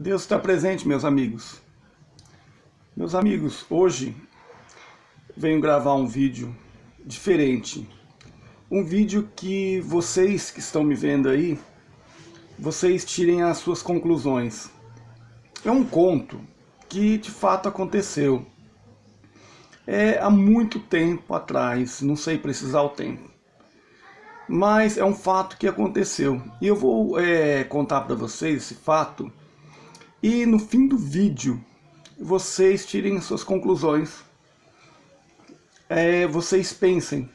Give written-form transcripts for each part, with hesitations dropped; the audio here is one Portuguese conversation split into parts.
Deus está presente, meus amigos. Meus amigos, hoje venho gravar um vídeo diferente. Um vídeo que vocês que estão me vendo aí, vocês tirem as suas conclusões. É um conto que de fato aconteceu. Há muito tempo atrás, não sei precisar o tempo. Mas é um fato que aconteceu. E eu vou contar para vocês esse fato. E no fim do vídeo, vocês tirem suas conclusões. Vocês pensem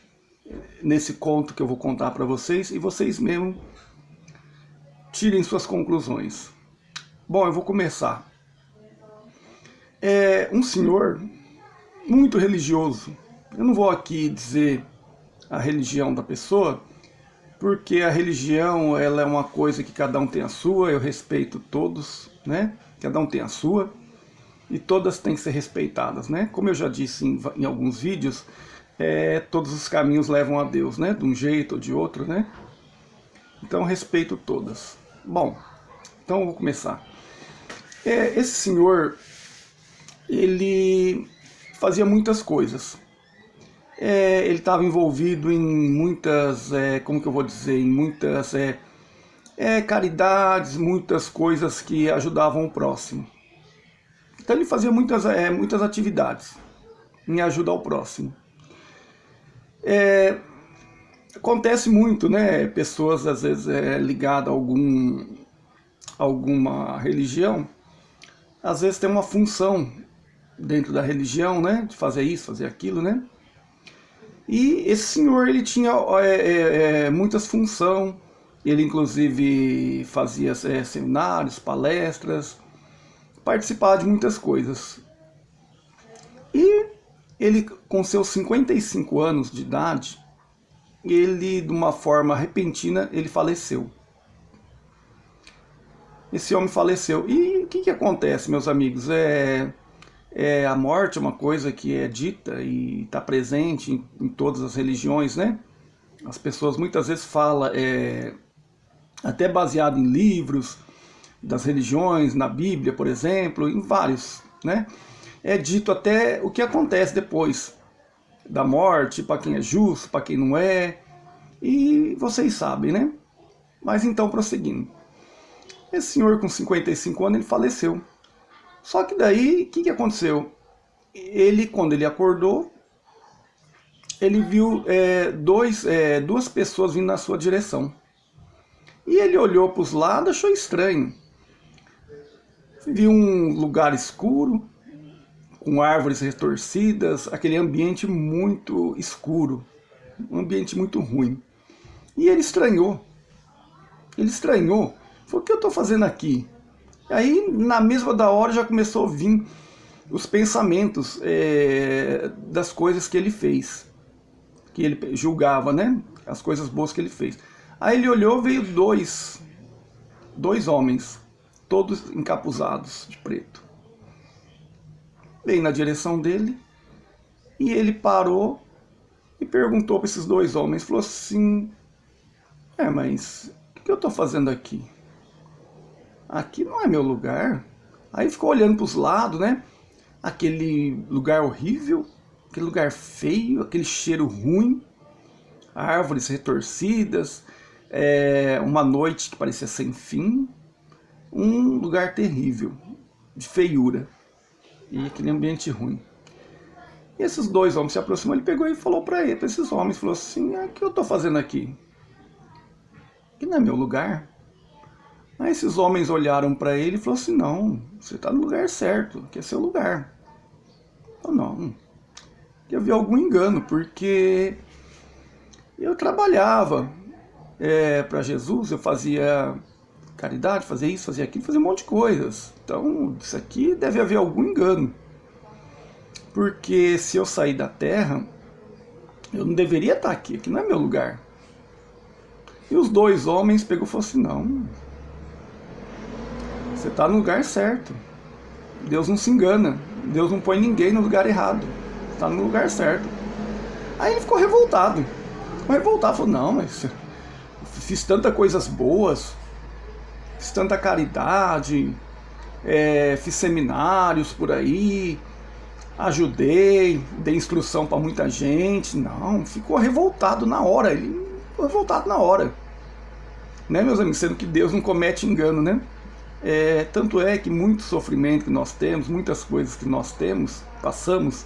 nesse conto que eu vou contar para vocês e vocês mesmo tirem suas conclusões. Bom, eu vou começar. Um senhor muito religioso. Eu não vou aqui dizer a religião da pessoa, porque a religião ela é uma coisa que cada um tem a sua, eu respeito todos, né? Cada um tem a sua e todas têm que ser respeitadas, né? Como eu já disse em alguns vídeos, todos os caminhos levam a Deus, né? De um jeito ou de outro, né? Então respeito todas. Bom, então eu vou começar. Esse senhor, ele fazia muitas coisas. Ele estava envolvido em muitas, como que eu vou dizer, em muitas caridades, muitas coisas que ajudavam o próximo. Então ele fazia muitas atividades em ajuda ao próximo. Acontece muito, né? Pessoas às vezes ligadas a alguma religião, às vezes tem uma função dentro da religião, né? De fazer isso, fazer aquilo, né? E esse senhor, ele tinha muitas funções, ele inclusive fazia seminários, palestras, participava de muitas coisas. E ele, com seus 55 anos de idade, ele, de uma forma repentina, ele faleceu. Esse homem faleceu. E o que acontece, meus amigos? A morte é uma coisa que é dita e está presente em todas as religiões, né? As pessoas muitas vezes falam, até baseado em livros das religiões, na Bíblia, por exemplo, em vários, né? É dito até o que acontece depois da morte, para quem é justo, para quem não é, e vocês sabem, né? Mas então, prosseguindo. Esse senhor com 55 anos, ele faleceu. Só que daí, o que aconteceu? Ele, quando ele acordou, ele viu duas pessoas vindo na sua direção. E ele olhou para os lados, achou estranho. Viu um lugar escuro, com árvores retorcidas, aquele ambiente muito escuro, um ambiente muito ruim. E ele estranhou. Falou, o que eu estou fazendo aqui? Aí, na mesma da hora, já começou a vir os pensamentos das coisas que ele fez, que ele julgava, né? As coisas boas que ele fez. Aí ele olhou, veio dois homens, todos encapuzados de preto. Veio na direção dele e ele parou e perguntou para esses dois homens, falou assim, mas o que eu estou fazendo aqui? Aqui não é meu lugar. Aí ficou olhando para os lados, né? Aquele lugar horrível, aquele lugar feio, aquele cheiro ruim, árvores retorcidas, uma noite que parecia sem fim, um lugar terrível, de feiura, e aquele ambiente ruim. E esses dois homens se aproximou, ele pegou e falou para esses homens, falou assim, o que eu estou fazendo aqui? Aqui não é meu lugar. Aí esses homens olharam para ele e falaram assim, não, você está no lugar certo, aqui é seu lugar. Eu não, que havia algum engano, porque eu trabalhava para Jesus, eu fazia caridade, fazia isso, fazia aquilo, fazia um monte de coisas. Então, isso aqui deve haver algum engano. Porque se eu sair da terra, eu não deveria estar aqui não é meu lugar. E os dois homens pegou e falaram assim, não, você está no lugar certo. Deus não se engana. Deus não põe ninguém no lugar errado. Você está no lugar certo. Aí ele ficou revoltado. Falou, não, mas fiz tantas coisas boas, fiz tanta caridade, fiz seminários por aí, ajudei, dei instrução para muita gente. Não, ficou revoltado na hora, ele ficou revoltado na hora. Né, meus amigos, sendo que Deus não comete engano, né? Tanto é que muito sofrimento que nós temos, muitas coisas que nós temos, passamos,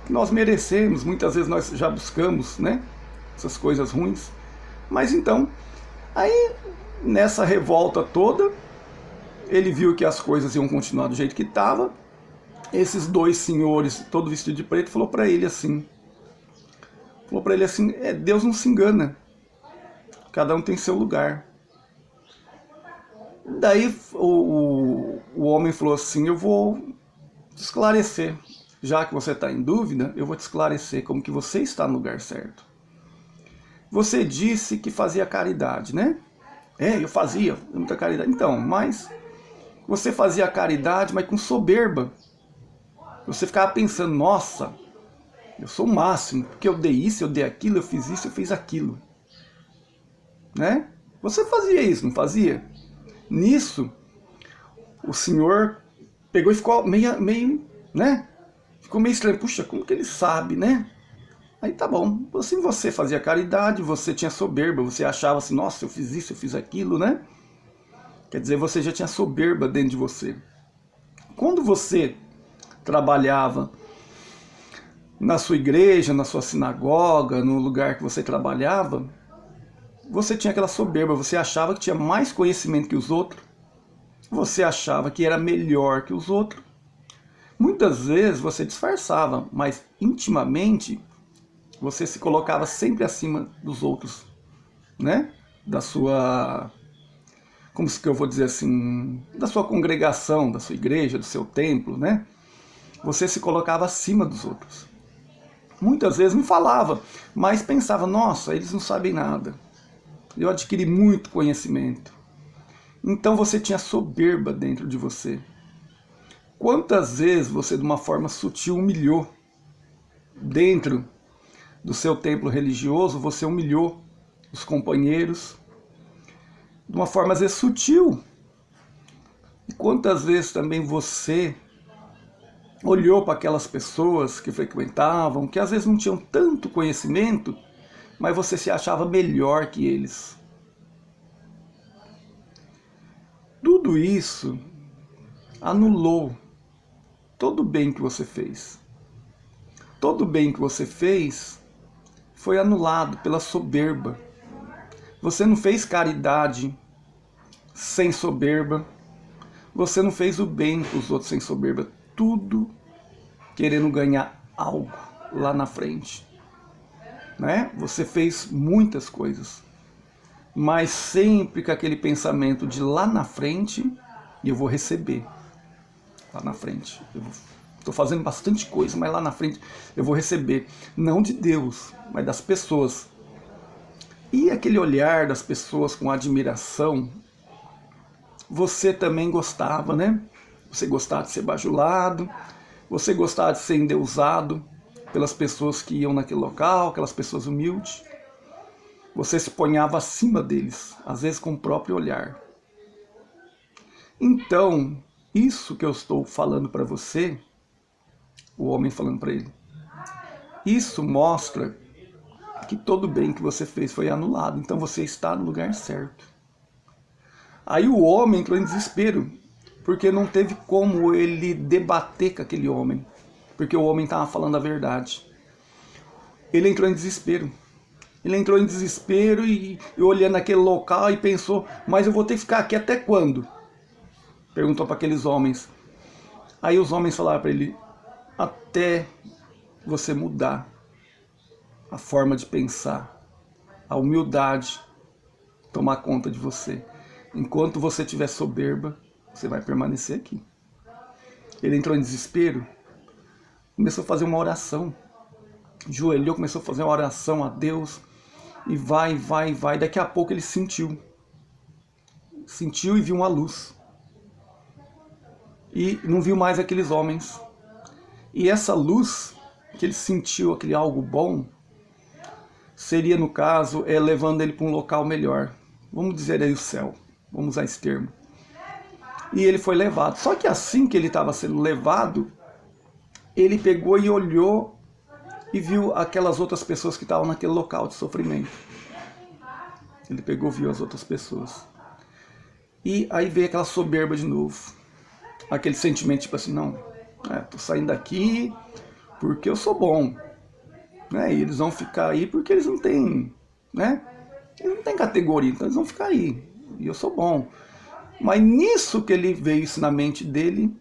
que nós merecemos, muitas vezes nós já buscamos, né? Essas coisas ruins. Mas então, aí nessa revolta toda, ele viu que as coisas iam continuar do jeito que estava. Esses dois senhores, todo vestido de preto, falou para ele assim, Deus não se engana, cada um tem seu lugar. Daí o homem falou assim, eu vou te esclarecer, já que você está em dúvida, eu vou te esclarecer como que você está no lugar certo. Você disse que fazia caridade, né? Eu fazia muita caridade. Então, mas você fazia caridade, mas com soberba. Você ficava pensando, nossa, eu sou o máximo, porque eu dei isso, eu dei aquilo, eu fiz isso, eu fiz aquilo. Né? Você fazia isso, não fazia? Nisso, o senhor pegou e ficou meio, né? Ficou meio estranho. Puxa, como que ele sabe, né? Aí tá bom. Assim você fazia caridade, você tinha soberba, você achava assim, nossa, eu fiz isso, eu fiz aquilo, né? Quer dizer, você já tinha soberba dentro de você. Quando você trabalhava na sua igreja, na sua sinagoga, no lugar que você trabalhava, você tinha aquela soberba, você achava que tinha mais conhecimento que os outros, você achava que era melhor que os outros. Muitas vezes você disfarçava, mas intimamente você se colocava sempre acima dos outros, né? Da sua, como que eu vou dizer assim, da sua congregação, da sua igreja, do seu templo, né? Você se colocava acima dos outros. Muitas vezes não falava, mas pensava, nossa, eles não sabem nada. Eu adquiri muito conhecimento. Então você tinha soberba dentro de você. Quantas vezes você, de uma forma sutil, humilhou dentro do seu templo religioso, você humilhou os companheiros de uma forma às vezes sutil. E quantas vezes também você olhou para aquelas pessoas que frequentavam, que às vezes não tinham tanto conhecimento, mas você se achava melhor que eles. Tudo isso anulou todo o bem que você fez. Todo o bem que você fez foi anulado pela soberba. Você não fez caridade sem soberba. Você não fez o bem para os outros sem soberba. Tudo querendo ganhar algo lá na frente. Né? Você fez muitas coisas, mas sempre com aquele pensamento de lá na frente eu vou receber. Lá na frente. Estou fazendo bastante coisa, mas lá na frente eu vou receber. Não de Deus, mas das pessoas. E aquele olhar das pessoas com admiração, você também gostava, né? Você gostava de ser bajulado, você gostava de ser endeusado pelas pessoas que iam naquele local, aquelas pessoas humildes. Você se ponhava acima deles, às vezes com o próprio olhar. Então, isso que eu estou falando para você, o homem falando para ele, isso mostra que todo o bem que você fez foi anulado, então você está no lugar certo. Aí o homem entrou em desespero, porque não teve como ele debater com aquele homem, porque o homem estava falando a verdade. Ele entrou em desespero. Ele entrou em desespero e olhando aquele local e pensou, mas eu vou ter que ficar aqui até quando? Perguntou para aqueles homens. Aí os homens falaram para ele, até você mudar a forma de pensar, a humildade tomar conta de você. Enquanto você tiver soberba, você vai permanecer aqui. Ele entrou em desespero, começou a fazer uma oração, joelhou, começou a fazer uma oração a Deus, e vai, daqui a pouco ele sentiu e viu uma luz, e não viu mais aqueles homens, e essa luz que ele sentiu, aquele algo bom, seria no caso, levando ele para um local melhor, vamos dizer aí o céu, vamos usar esse termo. E ele foi levado. Só que assim que ele estava sendo levado, ele pegou e olhou e viu aquelas outras pessoas que estavam naquele local de sofrimento. Ele pegou e viu as outras pessoas. E aí veio aquela soberba de novo. Aquele sentimento tipo assim, não, tô saindo daqui porque eu sou bom. Né? E eles vão ficar aí porque eles não têm, né? Eles não têm categoria, então eles vão ficar aí. E eu sou bom. Mas nisso que ele veio isso na mente dele,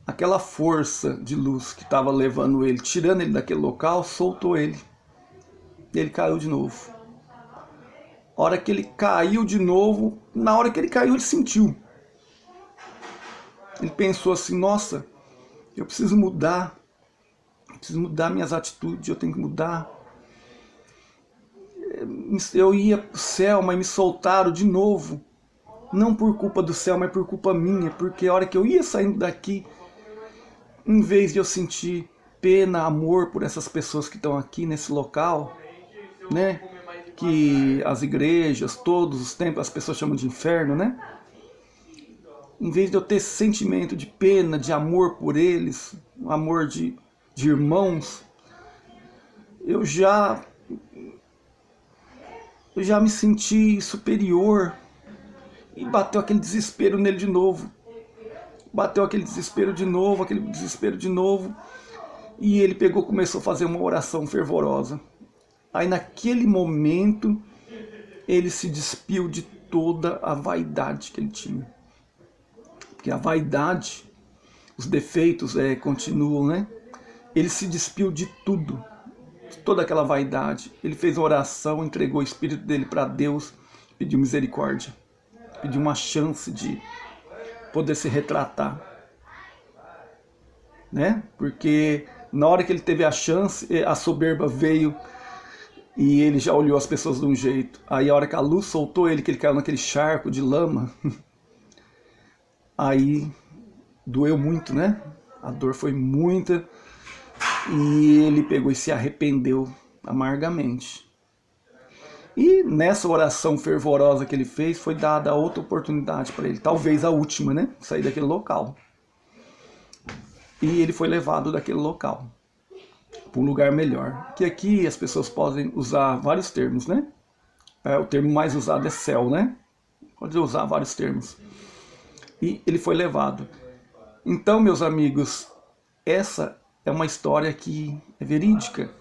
aquela força de luz que estava levando ele, tirando ele daquele local, soltou ele. E ele caiu de novo. A hora que ele caiu de novo, na hora que ele caiu, ele sentiu. Ele pensou assim, nossa, eu preciso mudar minhas atitudes, eu tenho que mudar. Eu ia pro céu, mas me soltaram de novo. Não por culpa do céu, mas por culpa minha, porque a hora que eu ia saindo daqui, em vez de eu sentir pena, amor por essas pessoas que estão aqui nesse local, né? Que as igrejas, todos os templos, as pessoas chamam de inferno, né? Em vez de eu ter esse sentimento de pena, de amor por eles, um amor de irmãos, eu já me senti superior. E bateu aquele desespero nele de novo. Bateu aquele desespero de novo, E ele pegou, começou a fazer uma oração fervorosa. Aí naquele momento, ele se despiu de toda a vaidade que ele tinha. Porque a vaidade, os defeitos continuam, né? Ele se despiu de tudo, de toda aquela vaidade. Ele fez uma oração, entregou o espírito dele para Deus, pediu misericórdia. Pediu uma chance de poder se retratar, né? Porque na hora que ele teve a chance, a soberba veio e ele já olhou as pessoas de um jeito. Aí a hora que a luz soltou ele, que ele caiu naquele charco de lama, aí doeu muito, né? A dor foi muita e ele pegou e se arrependeu amargamente. E nessa oração fervorosa que ele fez, foi dada outra oportunidade para ele, talvez a última, né? Sair daquele local. E ele foi levado daquele local para um lugar melhor. Que aqui as pessoas podem usar vários termos, né? O termo mais usado é céu, né? Pode usar vários termos. E ele foi levado. Então, meus amigos, essa é uma história que é verídica.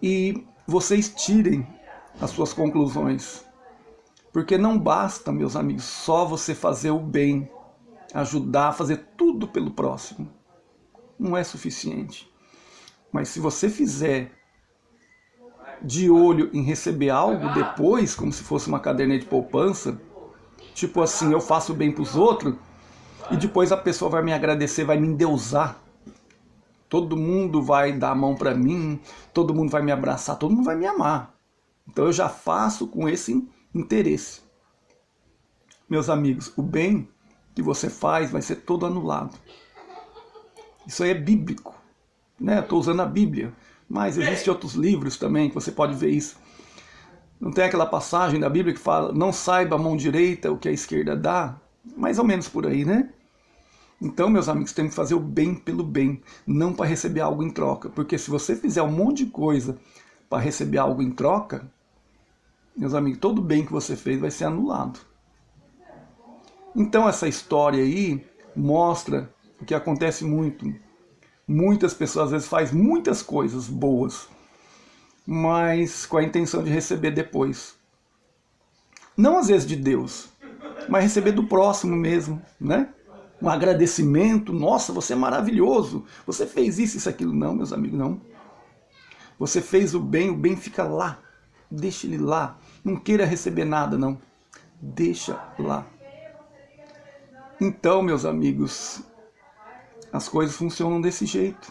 E vocês tirem as suas conclusões. Porque não basta, meus amigos, só você fazer o bem, ajudar, fazer tudo pelo próximo. Não é suficiente. Mas se você fizer de olho em receber algo depois, como se fosse uma caderneta de poupança, tipo assim, eu faço bem para os outros, e depois a pessoa vai me agradecer, vai me endeusar. Todo mundo vai dar a mão para mim, todo mundo vai me abraçar, todo mundo vai me amar. Então eu já faço com esse interesse. Meus amigos, o bem que você faz vai ser todo anulado. Isso aí é bíblico, né? Estou usando a Bíblia, mas existem outros livros também que você pode ver isso. Não tem aquela passagem da Bíblia que fala, não saiba a mão direita o que a esquerda dá? Mais ou menos por aí, né? Então, meus amigos, temos que fazer o bem pelo bem, não para receber algo em troca. Porque se você fizer um monte de coisa para receber algo em troca, meus amigos, todo o bem que você fez vai ser anulado. Então essa história aí mostra o que acontece muito. Muitas pessoas às vezes fazem muitas coisas boas, mas com a intenção de receber depois. Não às vezes de Deus, mas receber do próximo mesmo, né? Um agradecimento, nossa, você é maravilhoso, você fez isso, isso, aquilo. Não, meus amigos, não. Você fez o bem fica lá, deixa ele lá. Não queira receber nada, não. Deixa lá. Então, meus amigos, as coisas funcionam desse jeito,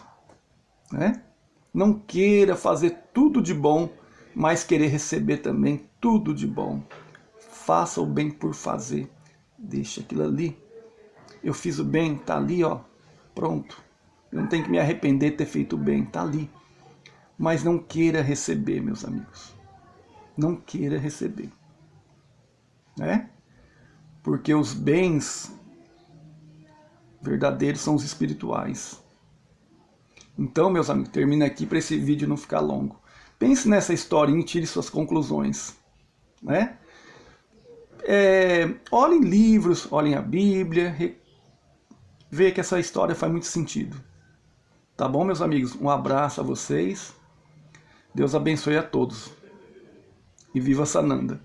né? Não queira fazer tudo de bom, mas querer receber também tudo de bom. Faça o bem por fazer. Deixa aquilo ali. Eu fiz o bem, tá ali, ó, pronto. Eu não tenho que me arrepender de ter feito o bem, tá ali. Mas não queira receber, meus amigos. Não queira receber, né? Porque os bens Verdadeiros são os espirituais. Então, meus amigos, termina aqui para esse vídeo não ficar longo. Pense nessa historinha e tire suas conclusões, né? Olhem livros, olhem a Bíblia, vê que essa história faz muito sentido. Tá bom, meus amigos? Um abraço a vocês. Deus abençoe a todos. E viva Sananda!